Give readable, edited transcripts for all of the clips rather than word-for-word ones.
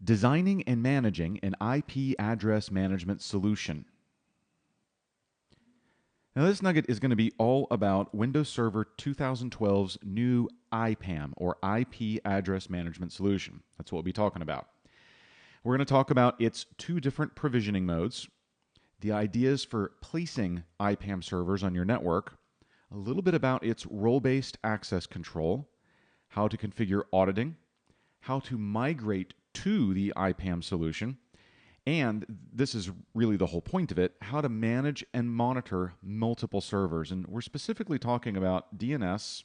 Designing and managing an IP address management solution. Now, this nugget is going to be all about Windows Server 2012's new IPAM, or IP Address Management Solution. That's what we'll be talking about. We're going to talk about its two different provisioning modes, the ideas for placing IPAM servers on your network, a little bit about its role-based access control, how to configure auditing, how to migrate to the IPAM solution, and this is really the whole point of it, how to manage and monitor multiple servers. And we're specifically talking about DNS,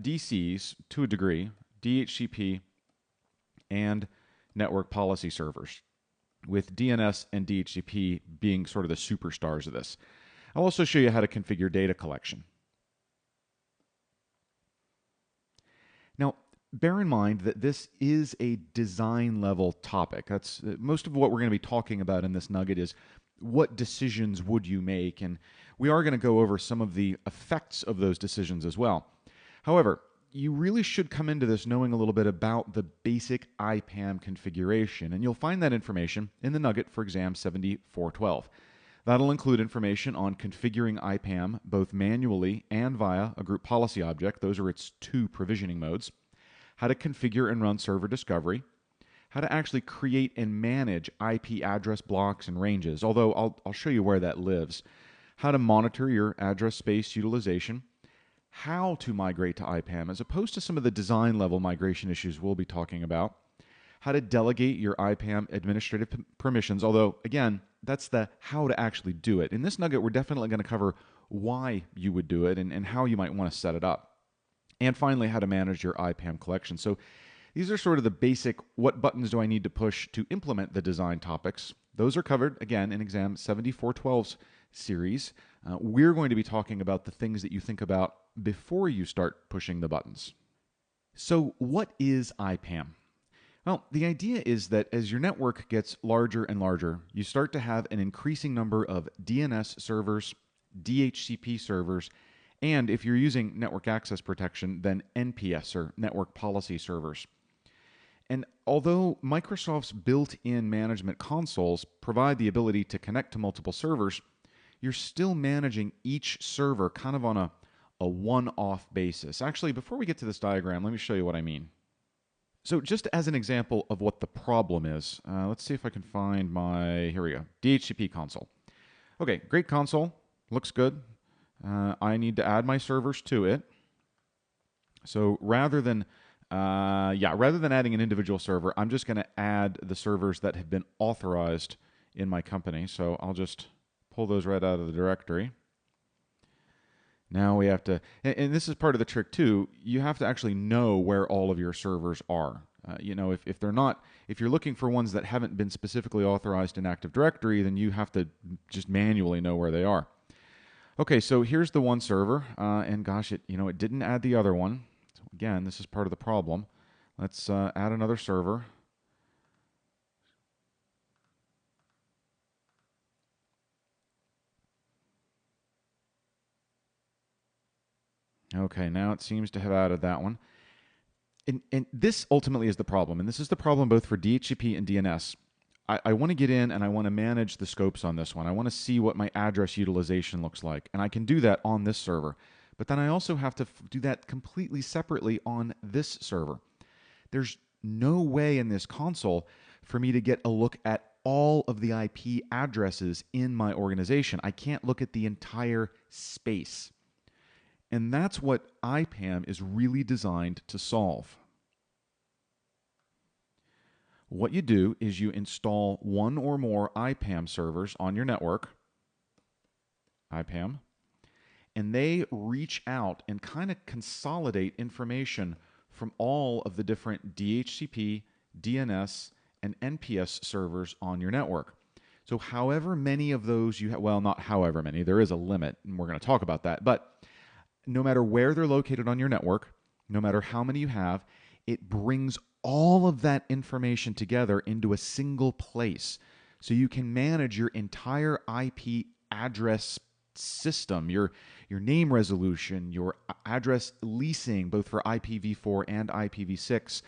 DCs to a degree, DHCP, and network policy servers, with DNS and DHCP being sort of the superstars of this. I'll also show you how to configure data collection. Now, bear in mind that this is a design level topic. That's most of what we're going to be talking about in this nugget is what decisions would you make, and we are going to go over some of the effects of those decisions as well. However, you really should come into this knowing a little bit about the basic IPAM configuration, and you'll find that information in the nugget for exam 7412. That'll include information on configuring IPAM both manually and via a group policy object. Those are its two provisioning modes. How to configure and run server discovery, how to actually create and manage IP address blocks and ranges, although I'll show you where that lives, how to monitor your address space utilization, how to migrate to IPAM as opposed to some of the design level migration issues we'll be talking about, how to delegate your IPAM administrative permissions, although again, that's the how to actually do it. In this nugget, we're definitely going to cover why you would do it and how you might want to set it up. And finally, how to manage your IPAM collection. So these are sort of the basic, what buttons do I need to push to implement the design topics. Those are covered, again, in exam 7412's series. We're going to be talking about the things that you think about before you start pushing the buttons. So what is IPAM? Well, the idea is that as your network gets larger and larger, you start to have an increasing number of DNS servers, DHCP servers, and if you're using network access protection, then NPS, or network policy servers. And although Microsoft's built-in management consoles provide the ability to connect to multiple servers, you're still managing each server kind of on a one-off basis. Actually, before we get to this diagram, let me show you what I mean. So just as an example of what the problem is, let's see if I can find my, here we go, DHCP console. Okay, great console, looks good. I need to add my servers to it. So rather than adding an individual server, I'm just going to add the servers that have been authorized in my company. So I'll just pull those right out of the directory. Now we have to, and this is part of the trick too, you have to actually know where all of your servers are. If they're not, if you're looking for ones that haven't been specifically authorized in Active Directory, then you have to just manually know where they are. Okay, so here's the one server, and gosh, it didn't add the other one. So again, this is part of the problem. Let's add another server. Okay, now it seems to have added that one. And this ultimately is the problem, and this is the problem both for DHCP and DNS. I want to get in and I want to manage the scopes on this one. I want to see what my address utilization looks like. And I can do that on this server. But then I also have to do that completely separately on this server. There's no way in this console for me to get a look at all of the IP addresses in my organization. I can't look at the entire space. And that's what IPAM is really designed to solve. What you do is you install one or more IPAM servers on your network, IPAM, and they reach out and kind of consolidate information from all of the different DHCP, DNS, and NPS servers on your network. So however many of those you have, well, not however many, there is a limit, and we're going to talk about that, but no matter where they're located on your network, no matter how many you have, it brings all of that information together into a single place. So you can manage your entire IP address system, your name resolution, your address leasing, both for IPv4 and IPv6,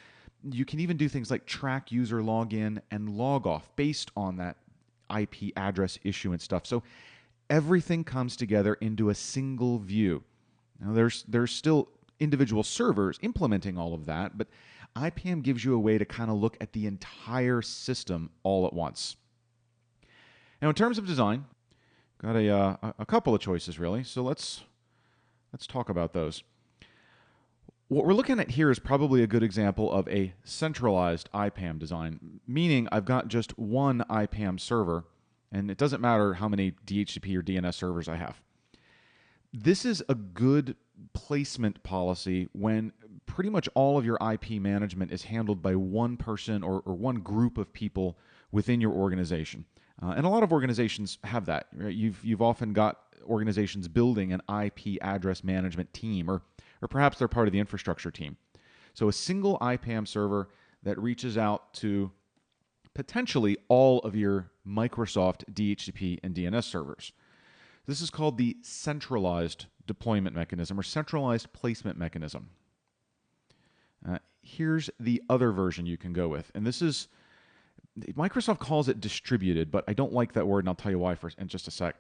You can even do things like track user login and log off based on that IP address issuance stuff. So everything comes together into a single view. Now, there's still individual servers implementing all of that, but IPAM gives you a way to kind of look at the entire system all at once. Now, in terms of design, got a couple of choices really. So let's talk about those. What we're looking at here is probably a good example of a centralized IPAM design, meaning I've got just one IPAM server, and it doesn't matter how many DHCP or DNS servers I have. This is a good placement policy when pretty much all of your IP management is handled by one person or one group of people within your organization. And a lot of organizations have that. Right? You've often got organizations building an IP address management team, or perhaps they're part of the infrastructure team. So a single IPAM server that reaches out to potentially all of your Microsoft DHCP and DNS servers. This is called the centralized deployment mechanism or centralized placement mechanism. Here's the other version you can go with. And this is, Microsoft calls it distributed, but I don't like that word, and I'll tell you why in just a sec.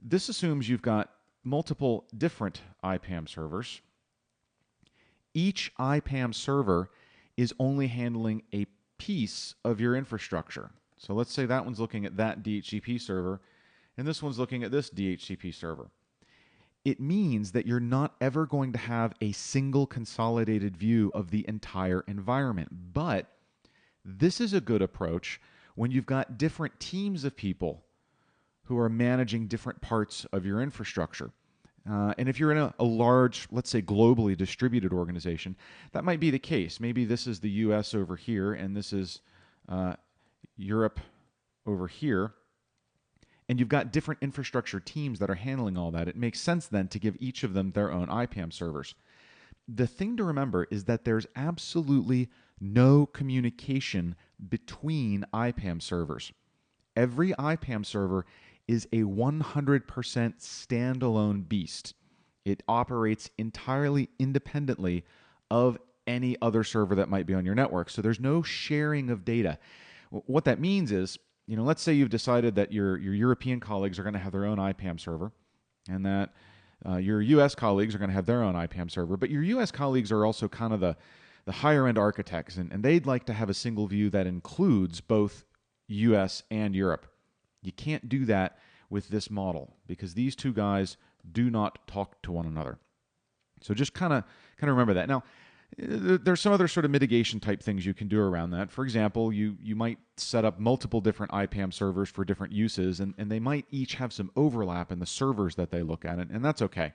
This assumes you've got multiple different IPAM servers. Each IPAM server is only handling a piece of your infrastructure. So let's say that one's looking at that DHCP server, and this one's looking at this DHCP server. It means that you're not ever going to have a single consolidated view of the entire environment. But this is a good approach when you've got different teams of people who are managing different parts of your infrastructure. And if you're in a large, let's say globally distributed organization, that might be the case. Maybe this is the US over here, and this is Europe over here. And you've got different infrastructure teams that are handling all that. It makes sense then to give each of them their own IPAM servers. The thing to remember is that there's absolutely no communication between IPAM servers. Every IPAM server is a 100% standalone beast. It operates entirely independently of any other server that might be on your network. So there's no sharing of data. What that means is, let's say you've decided that your European colleagues are going to have their own IPAM server, and that your US colleagues are going to have their own IPAM server, but your US colleagues are also kind of the higher end architects, and they'd like to have a single view that includes both US and Europe. You can't do that with this model because these two guys do not talk to one another. So just kind of remember that. Now, there's some other sort of mitigation type things you can do around that. For example, you might set up multiple different IPAM servers for different uses, and they might each have some overlap in the servers that they look at, and that's okay.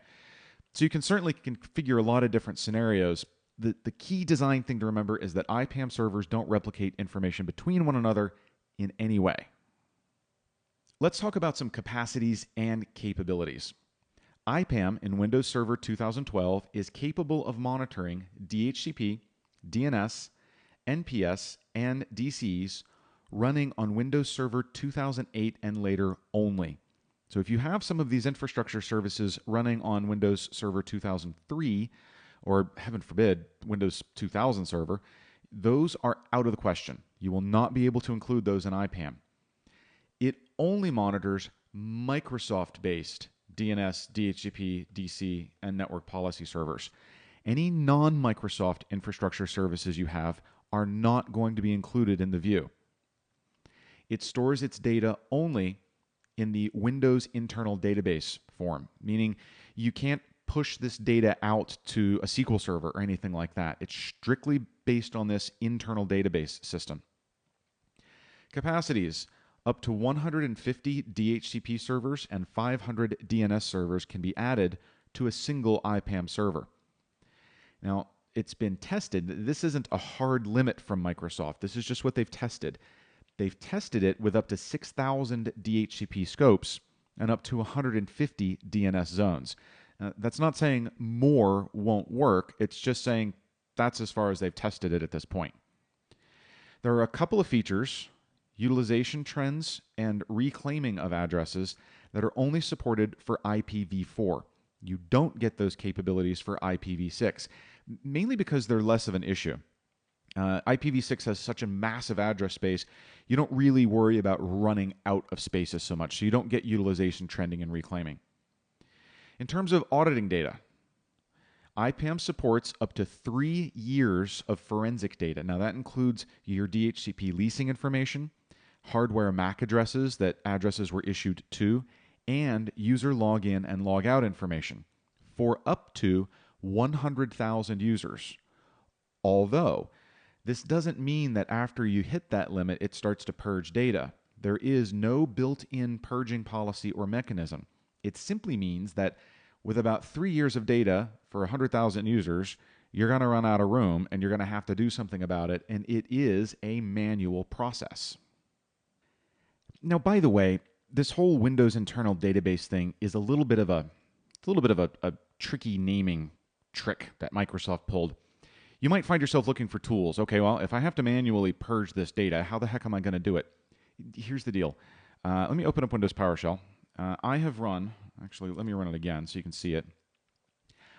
So you can certainly configure a lot of different scenarios. The key design thing to remember is that IPAM servers don't replicate information between one another in any way. Let's talk about some capacities and capabilities. IPAM in Windows Server 2012 is capable of monitoring DHCP, DNS, NPS, and DCs running on Windows Server 2008 and later only. So if you have some of these infrastructure services running on Windows Server 2003, or heaven forbid, Windows 2000 Server, those are out of the question. You will not be able to include those in IPAM. It only monitors Microsoft-based DNS, DHCP, DC, and network policy servers. Any non-Microsoft infrastructure services you have are not going to be included in the view. It stores its data only in the Windows internal database form, meaning you can't push this data out to a SQL server or anything like that. It's strictly based on this internal database system. Capacities. Up to 150 DHCP servers and 500 DNS servers can be added to a single IPAM server. Now, it's been tested. This isn't a hard limit from Microsoft. This is just what they've tested. They've tested it with up to 6,000 DHCP scopes and up to 150 DNS zones. That's not saying more won't work. It's just saying that's as far as they've tested it at this point. There are a couple of features, utilization trends, and reclaiming of addresses that are only supported for IPv4. You don't get those capabilities for IPv6, mainly because they're less of an issue. IPv6 has such a massive address space, you don't really worry about running out of spaces so much, so you don't get utilization trending and reclaiming. In terms of auditing data, IPAM supports up to 3 years of forensic data. Now, that includes your DHCP leasing information, hardware MAC addresses that addresses were issued to, and user login and logout information for up to 100,000 users. Although, this doesn't mean that after you hit that limit, it starts to purge data. There is no built-in purging policy or mechanism. It simply means that with about 3 years of data for 100,000 users, you're going to run out of room and you're going to have to do something about it, and it is a manual process. Now, by the way, this whole Windows internal database thing is a little bit of a tricky naming trick that Microsoft pulled. You might find yourself looking for tools. Okay, well, if I have to manually purge this data, how the heck am I going to do it? Here's the deal. Let me open up Windows PowerShell. I have run, actually, let me run it again so you can see it.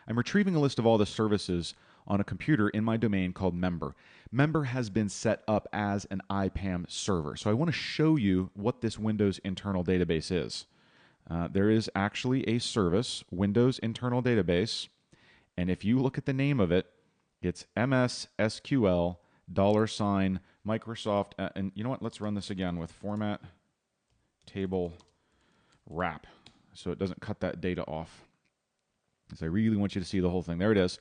I'm retrieving a list of all the services on a computer in my domain called Member. Member has been set up as an IPAM server. So I want to show you what this Windows internal database is. There is actually a service, Windows Internal Database, and if you look at the name of it, it's MSSQL $Microsoft, and you know what? Let's run this again with format table wrap so it doesn't cut that data off. Because I really want you to see the whole thing. There it is.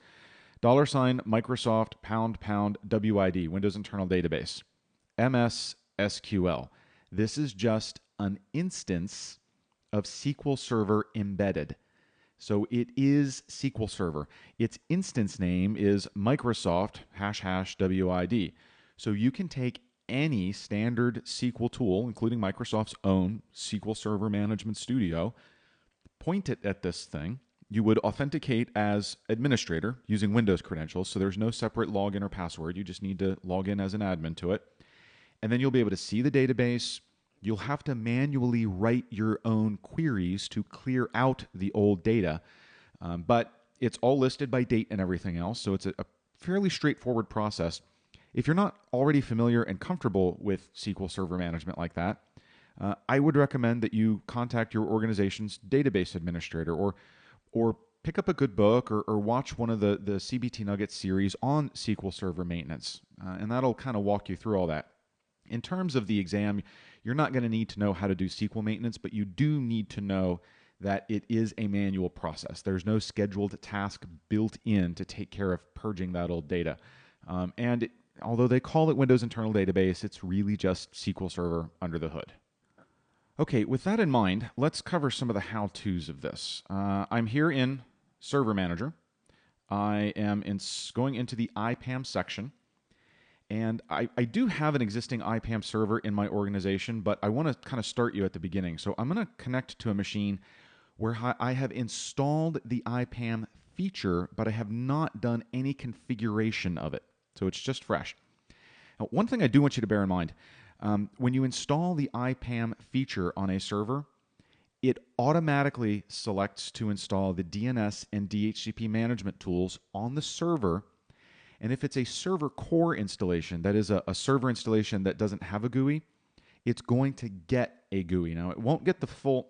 $Microsoft #WID, Windows Internal Database. MSSQL. This is just an instance of SQL Server embedded. So it is SQL Server. Its instance name is Microsoft #WID. So you can take any standard SQL tool, including Microsoft's own SQL Server Management Studio, point it at this thing. You would authenticate as administrator using Windows credentials, so there's no separate login or password. You just need to log in as an admin to it. And then you'll be able to see the database. You'll have to manually write your own queries to clear out the old data. But it's all listed by date and everything else, so it's a fairly straightforward process. If you're not already familiar and comfortable with SQL Server management like that, I would recommend that you contact your organization's database administrator or pick up a good book or watch one of the CBT Nuggets series on SQL Server maintenance, and that'll kind of walk you through all that. In terms of the exam, you're not going to need to know how to do SQL maintenance, but you do need to know that it is a manual process. There's no scheduled task built in to take care of purging that old data. Although they call it Windows Internal Database, it's really just SQL Server under the hood. Okay, with that in mind, let's cover some of the how-tos of this. I'm here in Server Manager. I am going into the IPAM section. And I do have an existing IPAM server in my organization, but I want to kind of start you at the beginning. So I'm going to connect to a machine where I have installed the IPAM feature, but I have not done any configuration of it. So it's just fresh. Now, one thing I do want you to bear in mind, when you install the IPAM feature on a server, it automatically selects to install the DNS and DHCP management tools on the server. And if it's a server core installation, that is a server installation that doesn't have a GUI, it's going to get a GUI. Now, it won't get the full...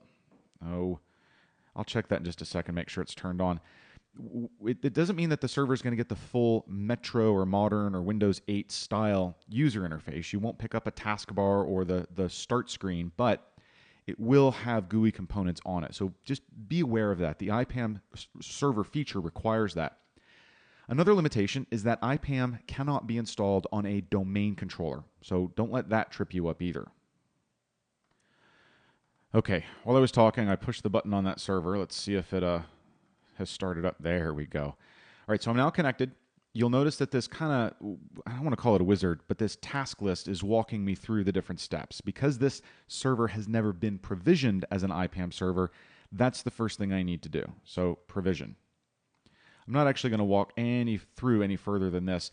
Oh, I'll check that in just a second, make sure it's turned on. It doesn't mean that the server is going to get the full Metro or Modern or Windows 8 style user interface. You won't pick up a taskbar or the start screen, but it will have GUI components on it. So just be aware of that. The IPAM server feature requires that. Another limitation is that IPAM cannot be installed on a domain controller, so don't let that trip you up either. Okay, while I was talking, I pushed the button on that server. Let's see if it has started up. There we go. All right, so I'm now connected. You'll notice that this kind of, I don't want to call it a wizard, but this task list is walking me through the different steps. Because this server has never been provisioned as an IPAM server, that's the first thing I need to do. So provision. I'm not actually going to walk through any further than this.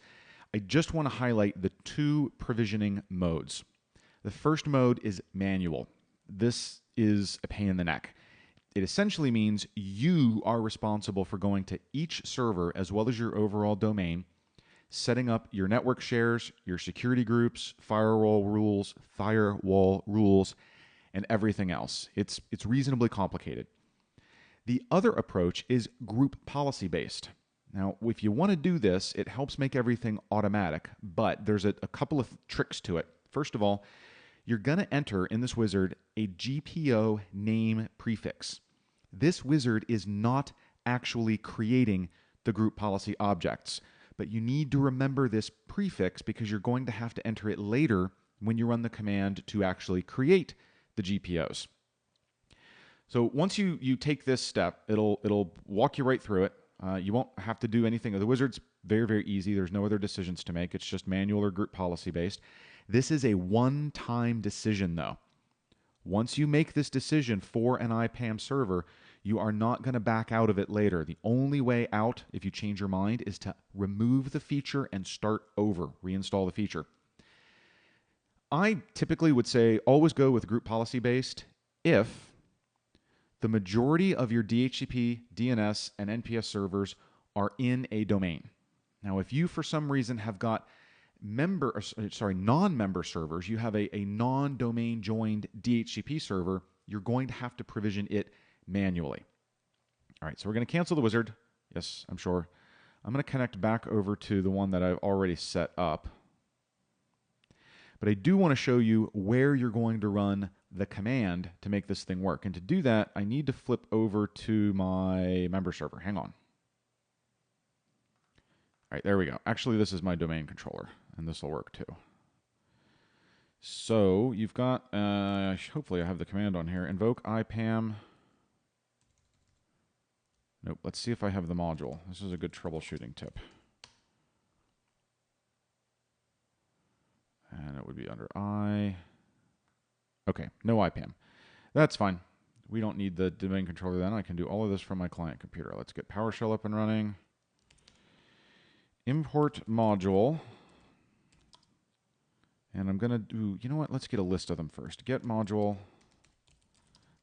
I just want to highlight the two provisioning modes. The first mode is manual. This is a pain in the neck. It essentially means you are responsible for going to each server as well as your overall domain, setting up your network shares, your security groups, firewall rules, and everything else. It's reasonably complicated. The other approach is group policy based. Now, if you want to do this, it helps make everything automatic, but there's a couple of tricks to it. First of all, you're going to enter in this wizard a GPO name prefix. This wizard is not actually creating the group policy objects, but you need to remember this prefix because you're going to have to enter it later when you run the command to actually create the GPOs. So once you take this step, it'll walk you right through it. You won't have to do anything. The wizard's very, very easy. There's no other decisions to make. It's just manual or group policy based. This is a one-time decision, though. Once you make this decision for an IPAM server, you are not going to back out of it later. The only way out, if you change your mind, is to remove the feature and start over, reinstall the feature. I typically would say always go with group policy based if the majority of your DHCP, DNS, and NPS servers are in a domain. Now, if you for some reason have got non-member servers, you have a non-domain joined DHCP server, you're going to have to provision it manually. All right, so we're going to cancel the wizard. Yes, I'm sure. I'm going to connect back over to the one that I've already set up. But I do want to show you where you're going to run the command to make this thing work. And to do that, I need to flip over to my member server. Hang on. All right, there we go. Actually, this is my domain controller, and this will work too. So you've got, hopefully I have the command on here, invoke IPAM. Nope, let's see if I have the module. This is a good troubleshooting tip. And it would be under I. Okay, no IPAM. That's fine. We don't need the domain controller then. I can do all of this from my client computer. Let's get PowerShell up and running. Import module. And I'm going to do, you know what? Let's get a list of them first. Get module,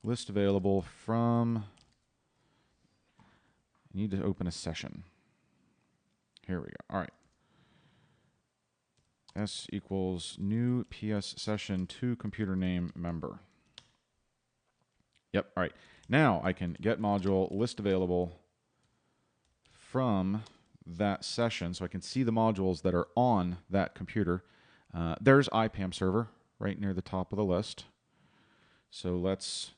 list available from, I need to open a session. Here we go. All right. S equals new PS session to computer name member. Yep, all right. Now I can get module, list available from that session, so I can see the modules that are on that computer. There's IPAM server right near the top of the list. So let's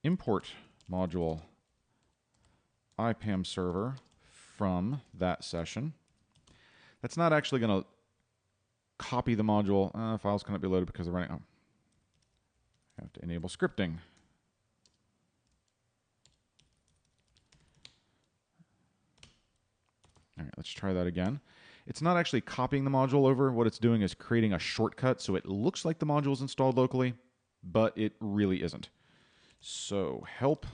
import module IPAM server from that session. That's not actually going to copy the module. Files cannot be loaded because they're running. Oh, I have to enable scripting. All right, let's try that again. It's not actually copying the module over. What it's doing is creating a shortcut so it looks like the module is installed locally, but it really isn't. So help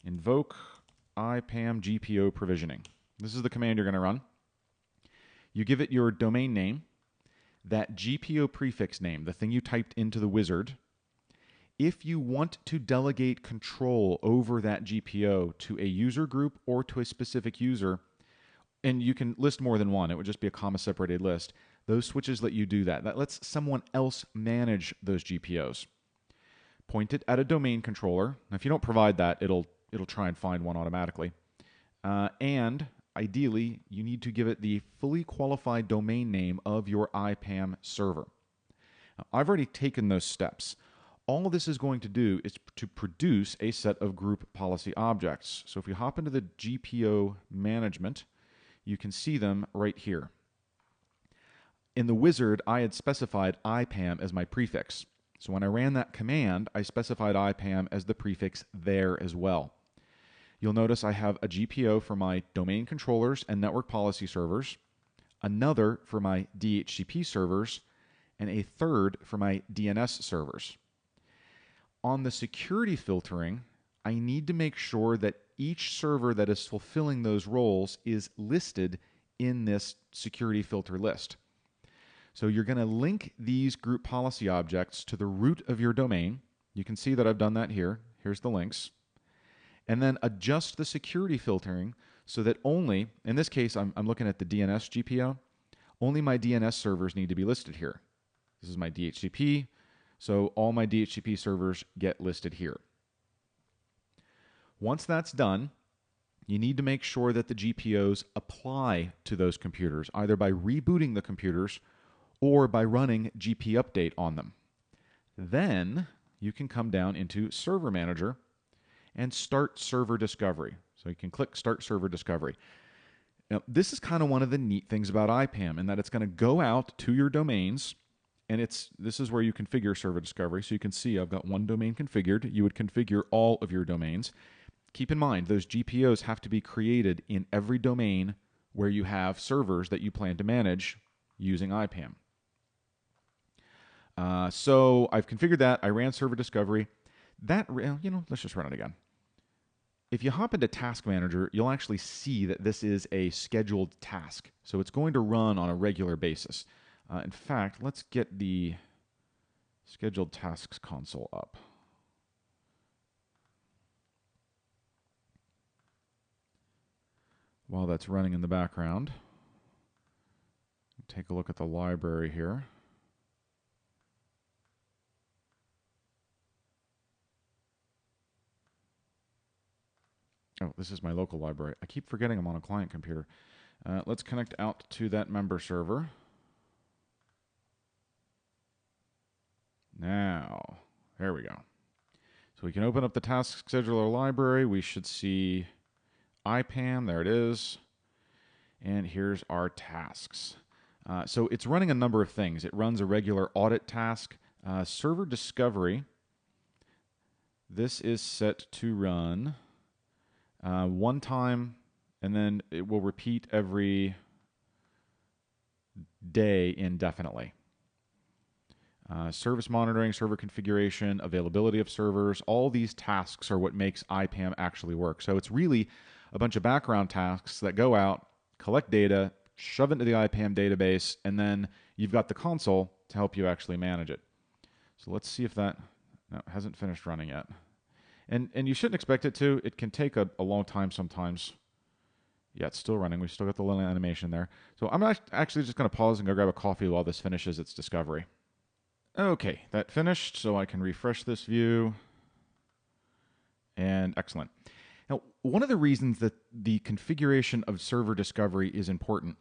invoke IPAM GPO provisioning. This is the command you're going to run. You give it your domain name, that GPO prefix name, the thing you typed into the wizard. If you want to delegate control over that GPO to a user group or to a specific user, and you can list more than one, it would just be a comma-separated list, those switches let you do that. That lets someone else manage those GPOs. Point it at a domain controller. Now, if you don't provide that, it'll try and find one automatically. And ideally, you need to give it the fully qualified domain name of your IPAM server. Now, I've already taken those steps. All this is going to do is to produce a set of group policy objects. So if we hop into the GPO management, you can see them right here. In the wizard, I had specified IPAM as my prefix. So when I ran that command, I specified IPAM as the prefix there as well. You'll notice I have a GPO for my domain controllers and network policy servers, another for my DHCP servers, and a third for my DNS servers. On the security filtering, I need to make sure that each server that is fulfilling those roles is listed in this security filter list. So you're going to link these group policy objects to the root of your domain. You can see that I've done that here. Here's the links. And then adjust the security filtering so that only, in this case, I'm looking at the DNS GPO, only my DNS servers need to be listed here. This is my DHCP, so all my DHCP servers get listed here. Once that's done, you need to make sure that the GPOs apply to those computers, either by rebooting the computers or by running GP update on them. Then you can come down into Server Manager and start server discovery. So you can click Start Server Discovery. Now, this is kind of one of the neat things about IPAM in that it's going to go out to your domains, and this is where you configure server discovery. So you can see I've got one domain configured. You would configure all of your domains. Keep in mind, those GPOs have to be created in every domain where you have servers that you plan to manage using IPAM. So I've configured that. I ran server discovery. Let's just run it again. If you hop into Task Manager, you'll actually see that this is a scheduled task. So it's going to run on a regular basis. In fact, let's get the scheduled tasks console up. While that's running in the background, take a look at the library here. Oh, this is my local library. I keep forgetting I'm on a client computer. Let's connect out to that member server. Now, there we go. So we can open up the task scheduler library. We should see IPAM. There it is. And here's our tasks. So it's running a number of things. It runs a regular audit task, server discovery. This is set to run one time, and then it will repeat every day indefinitely. Service monitoring, server configuration, availability of servers, all these tasks are what makes IPAM actually work. So it's really a bunch of background tasks that go out, collect data, shove it into the IPAM database, and then you've got the console to help you actually manage it. So let's see if that hasn't finished running yet. And you shouldn't expect it to. It can take a long time sometimes. Yeah, it's still running. We've still got the little animation there. So I'm actually just going to pause and go grab a coffee while this finishes its discovery. Okay, that finished, so I can refresh this view. And excellent. Now, one of the reasons that the configuration of server discovery is important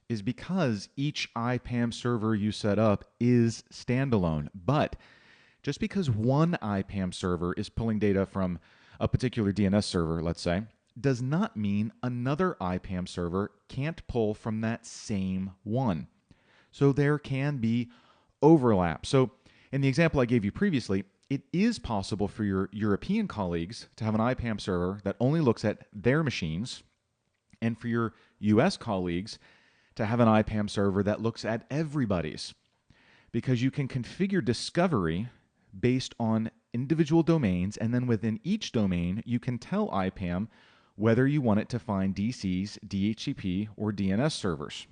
is because each IPAM server you set up is standalone. But just because one IPAM server is pulling data from a particular DNS server, let's say, does not mean another IPAM server can't pull from that same one. So there can be overlap. So in the example I gave you previously, it is possible for your European colleagues to have an IPAM server that only looks at their machines, and for your US colleagues to have an IPAM server that looks at everybody's. Because you can configure discovery based on individual domains, and then within each domain, you can tell IPAM whether you want it to find DCs, DHCP, or DNS servers.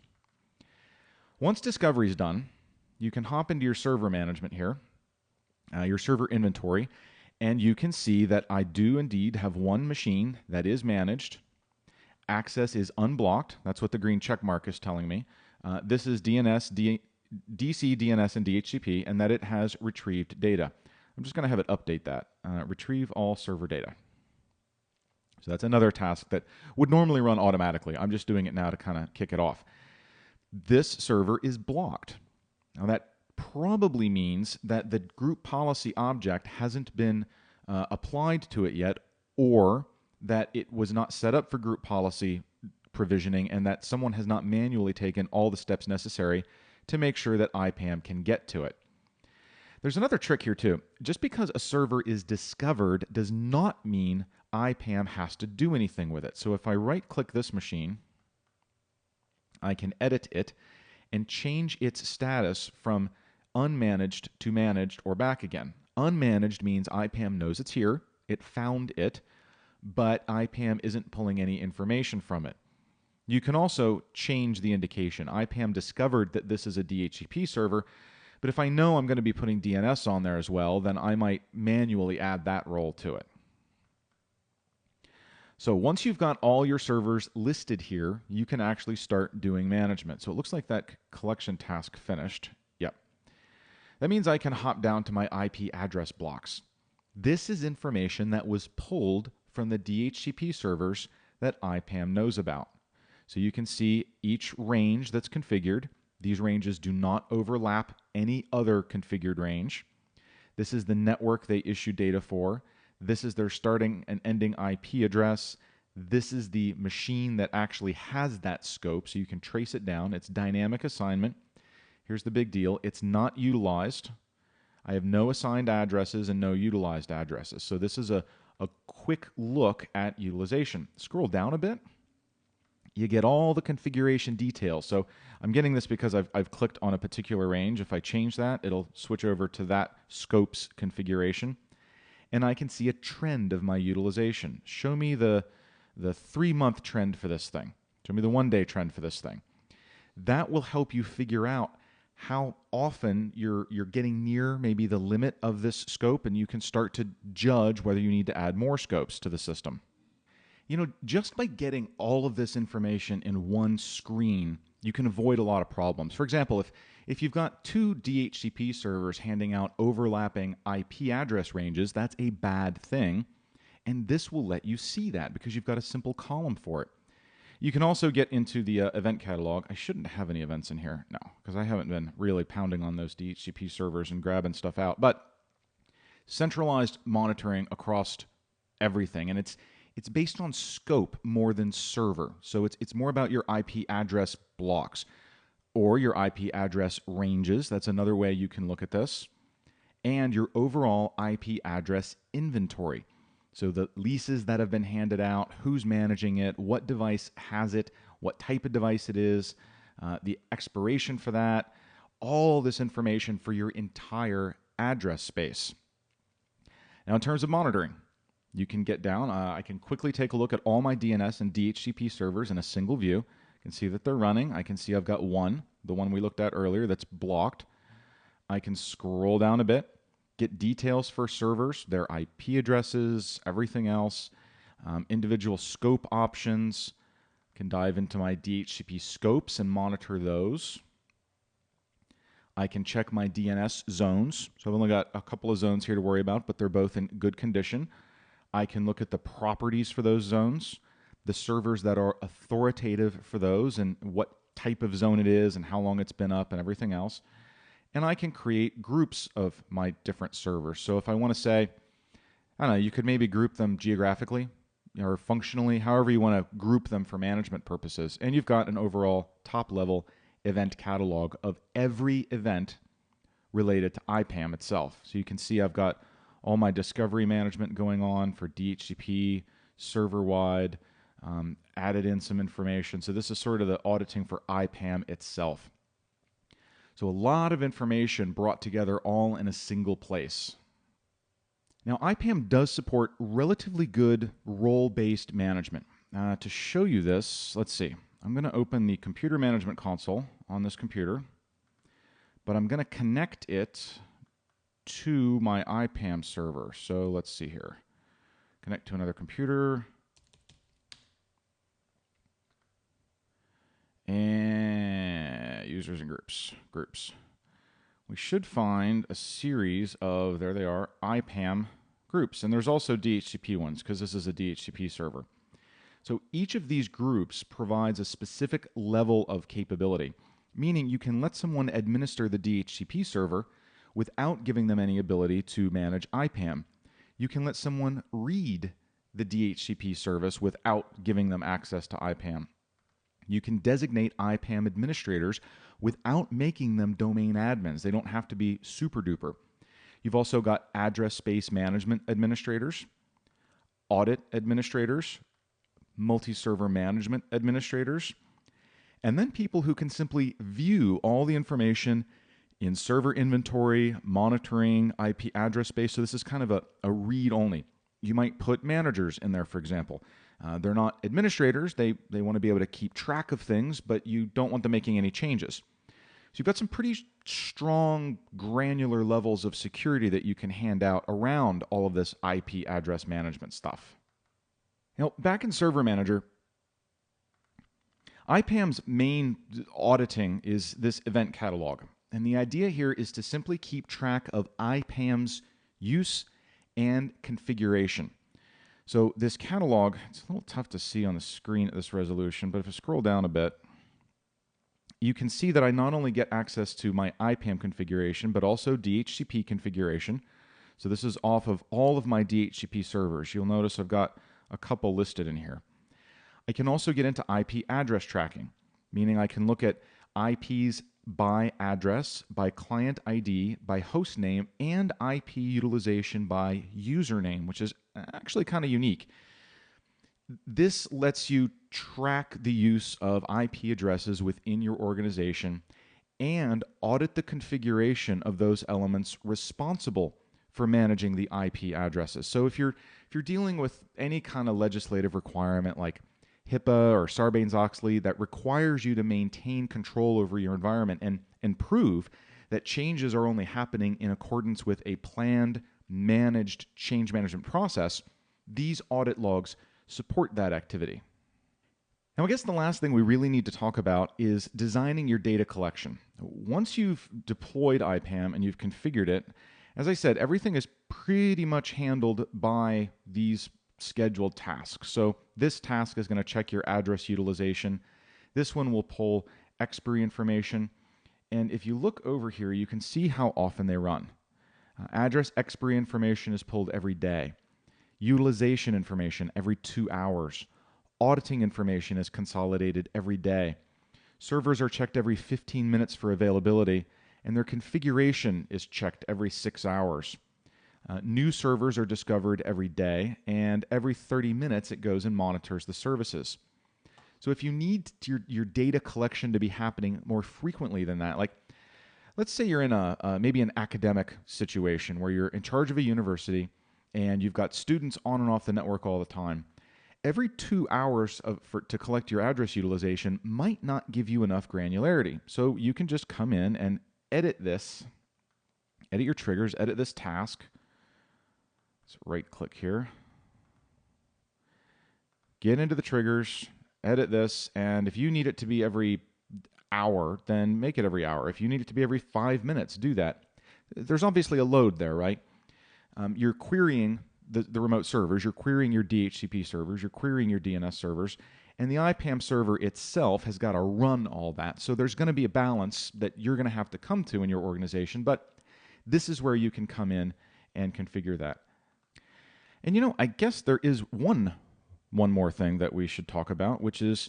Once discovery is done, you can hop into your server management here, your server inventory, and you can see that I do indeed have one machine that is managed. Access is unblocked. That's what the green check mark is telling me. This is DC, DNS, and DHCP, and that it has retrieved data. I'm just going to have it update that. Retrieve all server data. So that's another task that would normally run automatically. I'm just doing it now to kind of kick it off. This server is blocked. Now that probably means that the group policy object hasn't been applied to it yet, or that it was not set up for group policy provisioning, and that someone has not manually taken all the steps necessary to make sure that IPAM can get to it. There's another trick here too. Just because a server is discovered does not mean IPAM has to do anything with it. So if I right-click this machine, I can edit it and change its status from unmanaged to managed or back again. Unmanaged means IPAM knows it's here, it found it, but IPAM isn't pulling any information from it. You can also change the indication. IPAM discovered that this is a DHCP server, but if I know I'm going to be putting DNS on there as well, then I might manually add that role to it. So once you've got all your servers listed here, you can actually start doing management. So it looks like that collection task finished. Yep. That means I can hop down to my IP address blocks. This is information that was pulled from the DHCP servers that IPAM knows about. So you can see each range that's configured. These ranges do not overlap any other configured range. This is the network they issue data for. This is their starting and ending IP address. This is the machine that actually has that scope, so you can trace it down. It's dynamic assignment. Here's the big deal. It's not utilized. I have no assigned addresses and no utilized addresses. So this is a quick look at utilization. Scroll down a bit. You get all the configuration details. So I'm getting this because I've clicked on a particular range. If I change that, it'll switch over to that scope's configuration. And I can see a trend of my utilization. Show me the 3-month trend for this thing. Show me the 1-day trend for this thing. That will help you figure out how often you're getting near maybe the limit of this scope, and you can start to judge whether you need to add more scopes to the system. You know, just by getting all of this information in one screen, you can avoid a lot of problems. For example, if you've got 2 DHCP servers handing out overlapping IP address ranges, that's a bad thing. And this will let you see that because you've got a simple column for it. You can also get into the event catalog. I shouldn't have any events in here, no, because I haven't been really pounding on those DHCP servers and grabbing stuff out. But centralized monitoring across everything, and it's based on scope more than server. So it's more about your IP address blocks or your IP address ranges. That's another way you can look at this. And your overall IP address inventory. So the leases that have been handed out, who's managing it, what device has it, what type of device it is, the expiration for that, all this information for your entire address space. Now, in terms of monitoring, you can get down. I can quickly take a look at all my DNS and DHCP servers in a single view. I can see that they're running. I can see I've got one, the one we looked at earlier, that's blocked. I can scroll down a bit, get details for servers, their IP addresses, everything else, individual scope options. Can dive into my DHCP scopes and monitor those. I can check my DNS zones. So I've only got a couple of zones here to worry about, but they're both in good condition. I can look at the properties for those zones, the servers that are authoritative for those, and what type of zone it is and how long it's been up and everything else. And I can create groups of my different servers. So if I want to say, I don't know, you could maybe group them geographically or functionally, however you want to group them for management purposes. And you've got an overall top-level event catalog of every event related to IPAM itself. So you can see I've got all my discovery management going on for DHCP, server-wide, added in some information. So this is sort of the auditing for IPAM itself. So a lot of information brought together all in a single place. Now, IPAM does support relatively good role-based management. To show you this, let's see. I'm going to open the computer management console on this computer, but I'm going to connect it to my IPAM server. So let's see here. Connect to another computer. And users and groups. We should find a series of, there they are, IPAM groups. And there's also DHCP ones because this is a DHCP server. So each of these groups provides a specific level of capability, meaning you can let someone administer the DHCP server without giving them any ability to manage IPAM. You can let someone read the DHCP service without giving them access to IPAM. You can designate IPAM administrators without making them domain admins. They don't have to be super duper. You've also got address space management administrators, audit administrators, multi-server management administrators, and then people who can simply view all the information in server inventory, monitoring, IP address space. So this is kind of a read-only. You might put managers in there, for example. They're not administrators. They want to be able to keep track of things, but you don't want them making any changes. So you've got some pretty strong, granular levels of security that you can hand out around all of this IP address management stuff. Now, back in Server Manager, IPAM's main auditing is this event catalog. And the idea here is to simply keep track of IPAM's use and configuration. So this catalog, it's a little tough to see on the screen at this resolution, but if I scroll down a bit, you can see that I not only get access to my IPAM configuration, but also DHCP configuration. So this is off of all of my DHCP servers. You'll notice I've got a couple listed in here. I can also get into IP address tracking, meaning I can look at IPs by address, by client ID, by host name, and IP utilization by username, which is actually kind of unique. This lets you track the use of IP addresses within your organization and audit the configuration of those elements responsible for managing the IP addresses. So if you're dealing with any kind of legislative requirement like HIPAA or Sarbanes-Oxley that requires you to maintain control over your environment and prove that changes are only happening in accordance with a planned, managed change management process, these audit logs support that activity. Now, I guess the last thing we really need to talk about is designing your data collection. Once you've deployed IPAM and you've configured it, as I said, everything is pretty much handled by these scheduled tasks. So this task is going to check your address utilization. This one will pull expiry information. And if you look over here, you can see how often they run. Address expiry information is pulled every day. Utilization information every 2 hours. Auditing information is consolidated every day. Servers are checked every 15 minutes for availability, and their configuration is checked every 6 hours. New servers are discovered every day, and every 30 minutes it goes and monitors the services. So if you need your data collection to be happening more frequently than that, like let's say you're in maybe an academic situation where you're in charge of a university and you've got students on and off the network all the time, every 2 hours to collect your address utilization might not give you enough granularity. So you can just come in and edit your triggers, edit this task. Let's right click here. Get into the triggers, edit this, and if you need it to be every hour, then make it every hour. If you need it to be every 5 minutes, do that. There's obviously a load there, right? You're querying the remote servers, you're querying your DHCP servers, you're querying your DNS servers, and the IPAM server itself has got to run all that. So there's going to be a balance that you're going to have to come to in your organization, but this is where you can come in and configure that. And I guess there is one more thing that we should talk about, which is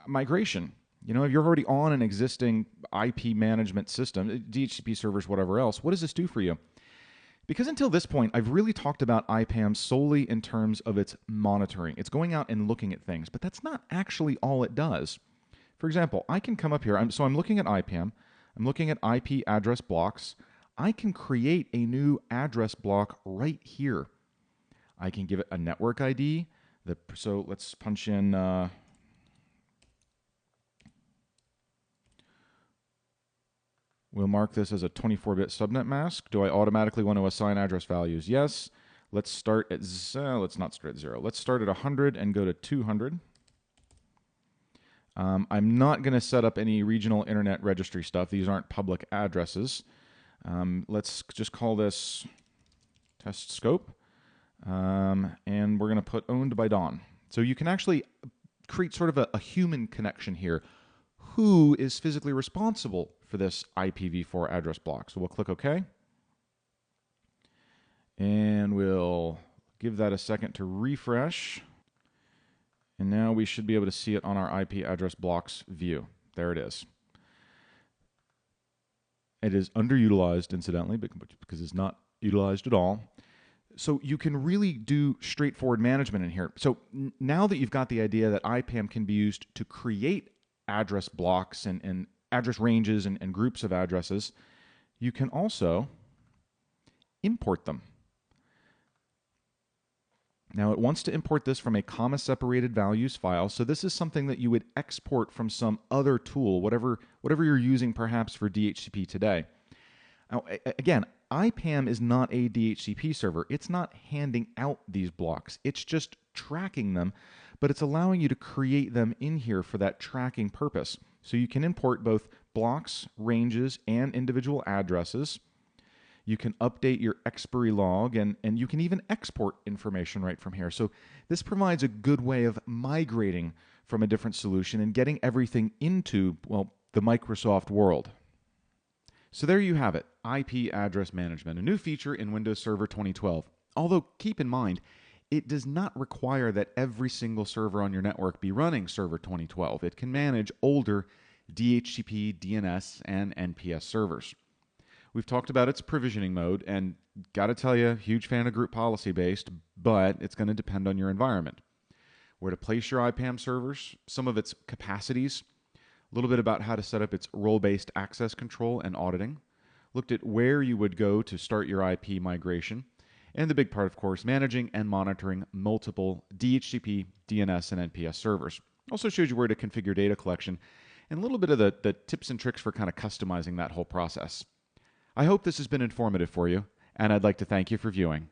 migration. If you're already on an existing IP management system, DHCP servers, whatever else, what does this do for you? Because until this point, I've really talked about IPAM solely in terms of its monitoring. It's going out and looking at things, but that's not actually all it does. For example, I can come up here. I'm looking at IPAM. I'm looking at IP address blocks. I can create a new address block right here. I can give it a network ID. So let's punch in we'll mark this as a 24-bit subnet mask. Do I automatically want to assign address values? Yes. Let's start at let's not start at 0. Let's start at 100 and go to 200. I'm not going to set up any regional internet registry stuff. These aren't public addresses. Let's just call this test scope. And we're going to put owned by Dawn. So you can actually create sort of a human connection here. Who is physically responsible for this IPv4 address block? So we'll click OK. And we'll give that a second to refresh. And now we should be able to see it on our IP address blocks view. There it is. It is underutilized, incidentally, because it's not utilized at all. So you can really do straightforward management in here. So now that you've got the idea that IPAM can be used to create address blocks and address ranges and groups of addresses, you can also import them. Now it wants to import this from a comma-separated values file. So this is something that you would export from some other tool, whatever you're using perhaps for DHCP today. Now, again, IPAM is not a DHCP server. It's not handing out these blocks. It's just tracking them, but it's allowing you to create them in here for that tracking purpose. So you can import both blocks, ranges, and individual addresses. You can update your expiry log, and you can even export information right from here. So this provides a good way of migrating from a different solution and getting everything into, well, the Microsoft world. So there you have it, IP address management, a new feature in Windows Server 2012. Although keep in mind, it does not require that every single server on your network be running Server 2012. It can manage older DHCP, DNS, and NPS servers. We've talked about its provisioning mode, and got to tell you, huge fan of group policy based, but it's going to depend on your environment. Where to place your IPAM servers, some of its capacities, a little bit about how to set up its role-based access control and auditing, looked at where you would go to start your IP migration, and the big part, of course, managing and monitoring multiple DHCP, DNS, and NPS servers. Also shows you where to configure data collection, and a little bit of the tips and tricks for kind of customizing that whole process. I hope this has been informative for you, and I'd like to thank you for viewing.